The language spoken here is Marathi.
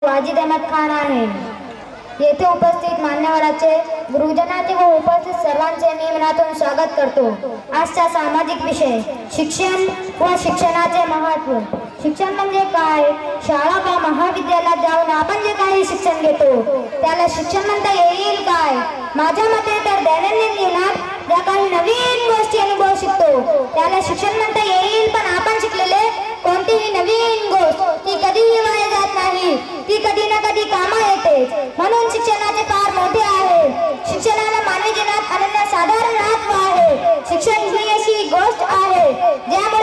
वाजिद अहमद खान आहे। येथे उपस्थित मान्यवरांचे, गुरुजनांचे व उपस्थित सर्वांचे मी मनातून स्वागत करतो। आजचा सामाजिक विषय शिक्षण व शिक्षणाचे महत्त्व। शिक्षण म्हणजे काय? शाळा वा महाविद्यालयात जाऊन आपण जे काही शिक्षण घेतो त्याला शिक्षण म्हणता येईल काय? माझ्या मते तर दैनंदिन जीवनात ज्या काही नवीन गोष्टी अनुभव शिकतो त्याला शिक्षण म्हणता येईल। पण आपण शिकलेले कोणतीही नवीन गोष्ट ती कधीही वाया जात नाही, ती कधी ना कधी कामा येते। म्हणून शिक्षणाचे फार मोठे आहे। शिक्षणाला मानवी जीवनात अनन्यसाधारण महत्त्व आहे। शिक्षण ही अशी गोष्ट आहे ज्यामुळे